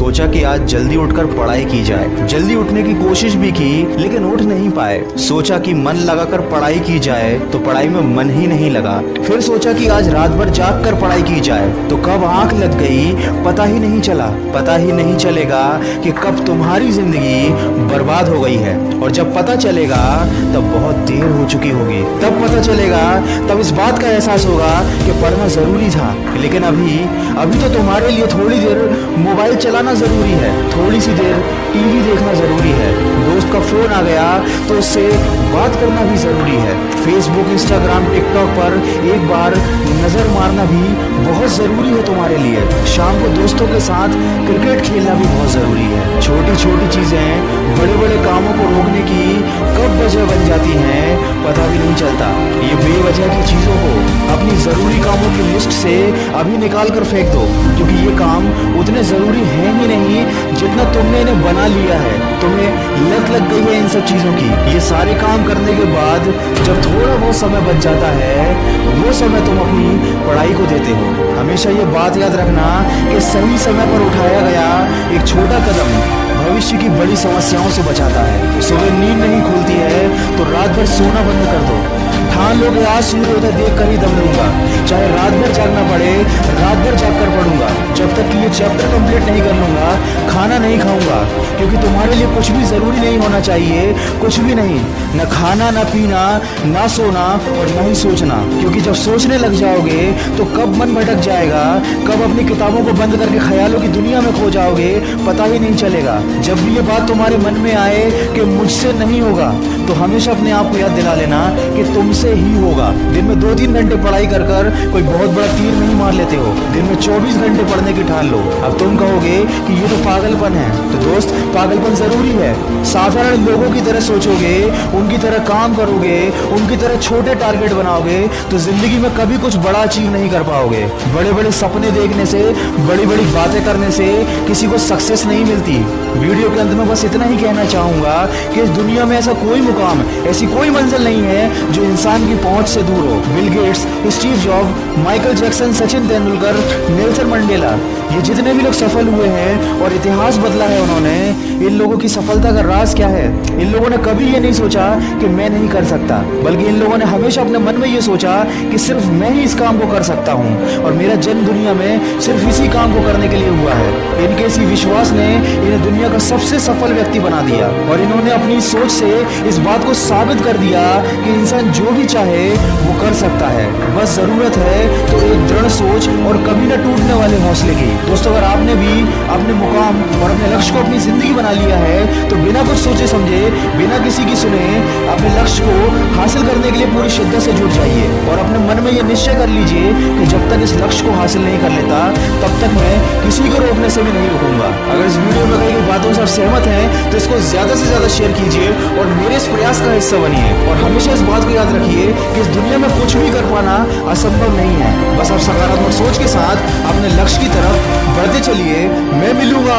सोचा कि आज जल्दी उठकर पढ़ाई की जाए। जल्दी उठने की कोशिश भी की लेकिन उठ नहीं पाए। सोचा कि मन लगाकर पढ़ाई की जाए तो पढ़ाई में मन ही नहीं लगा। फिर सोचा कि आज रात भर जाग कर पढ़ाई की जाए तो कब आंख लग गई पता ही नहीं चला। पता ही नहीं चलेगा कि कब तुम्हारी जिंदगी बर्बाद हो गई है, और जब पता चलेगा तब बहुत देर हो चुकी होगी। तब पता चलेगा, तब इस बात का एहसास होगा कि पढ़ना जरूरी था। लेकिन अभी तो तुम्हारे लिए थोड़ी देर मोबाइल चलाना जरूरी है, थोड़ी सी देर टीवी देखना जरूरी है, दोस्त का फोन आ गया तो उससे बात करना भी जरूरी है, फेसबुक, इंस्टाग्राम, टिकटॉक पर एक बार नजर मारना भी बहुत जरूरी है तुम्हारे लिए। शाम को दोस्तों के साथ क्रिकेट खेलना भी बहुत जरूरी है। छोटी छोटी चीजें बड़े बड़े कामों को रोकने की कब वजह बन जाती हैं पता भी नहीं चलता। ये बेवजह की चीजों को अपनी जरूरी कामों की लिस्ट से अभी निकाल कर फेंक दो, क्योंकि ये काम उतने जरूरी हैं ही नहीं जितना तुमने इन्हें बना लिया है। तुम्हें लत लग गई है इन सब चीजों की। ये सारे काम करने के बाद जब थोड़ा बहुत समय बच जाता है वो समय तुम अपनी पढ़ाई को देते हो। हमेशा ये बात याद रखना कि सही समय पर उठाया गया एक छोटा कदम भविष्य की बड़ी समस्याओं से बचाता है। सुबह नींद नहीं खुलती है तो रात भर सोना बंद कर दो। ठान लो कि आज सूर्योदय देख कर ही दम लूंगा, चाहे रात भर जागना पड़े, रात भर जाग कर पढ़ूंगा। जब तक कि ये चैप्टर कंप्लीट नहीं कर लूंगा खाना नहीं खाऊंगा, क्योंकि तुम्हारे लिए कुछ भी जरूरी नहीं होना चाहिए, कुछ भी नहीं, न खाना, न पीना, न सोना और न ही सोचना। क्योंकि जब सोचने लग जाओगे तो कब मन भटक जाएगा, कब अपनी किताबों को बंद करके ख्यालों की दुनिया में खो जाओगे पता ही नहीं चलेगा। जब भी ये बात तुम्हारे मन में आए कि मुझसे नहीं होगा तो हमेशा अपने आप को याद दिला लेना कि तुमसे ही होगा। दिन में 2-3 घंटे पढ़ाई कर कोई बहुत बड़ा तीर नहीं मार लेते हो। दिन में 24 घंटे पढ़ने की ठान लो। अब तुम कहोगे कि ये तो पागलपन है, तो दोस्त पागलपन जरूरी है। साधारण लोगों की तरह सोचोगे, उनकी तरह काम करोगे, उनकी तरह छोटे टारगेट बनाओगे तो जिंदगी में कभी कुछ बड़ा अचीव नहीं कर पाओगे। बड़े बड़े सपने देखने से, बड़ी बड़ी बातें करने से किसी को सक्सेस नहीं मिलती। वीडियो के अंत में बस इतना ही कहना चाहूंगा कि इस दुनिया में ऐसा कोई मुकाम, ऐसी कोई मंजिल नहीं है जो इंसान की पहुंच से दूर हो। Bill Gates, Steve job, Michael Jackson, Sachin Tendulkar, Nelson Mandela, ये जितने भी लोग सफल हुए हैं और इतिहास बदला है उन्होंने, इन लोगों की सफलता का राज क्या है? इन लोगों ने कभी ये नहीं सोचा कि मैं नहीं कर सकता, बल्कि इन लोगों ने हमेशा अपने मन में ये सोचा कि सिर्फ मैं ही इस काम को कर सकता हूँ और मेरा जन्म दुनिया में सिर्फ इसी काम को करने के लिए हुआ है। इनके इसी विश्वास ने इन्हें दुनिया का सबसे सफल व्यक्ति बना दिया और इन्होंने अपनी सोच से इस बात को साबित कर दिया कि इंसान जो भी चाहे वो कर सकता है। बस जरूरत है तो एक दृढ़ सोच और कभी न टूटने वाले हौसले की। दोस्तों, अगर आपने भी अपने मुकाम और अपने लक्ष्य को अपनी जिंदगी बना लिया है तो बिना कुछ सोचे समझे, बिना किसी की सुने, अपने लक्ष्य को हासिल करने के लिए पूरी शिद्दत से जुट जाइए और अपने मन में ये निश्चय कर लीजिए कि जब तक इस लक्ष्य को हासिल नहीं कर लेता तब तक मैं किसी को रोकने से भी नहीं रुकूंगा। अगर इस वीडियो में कई बातों से आप सहमत हैं तो इसको ज्यादा से ज्यादा शेयर कीजिए और मेरे इस प्रयास का हिस्सा बनिए। और हमेशा इस बात को याद रखिए कि इस दुनिया में कुछ भी कर पाना असंभव नहीं है। बस आप सकारात्मक सोच के साथ अपने लक्ष्य की तरफ बढ़ते चलिए। मैं मिलूंगा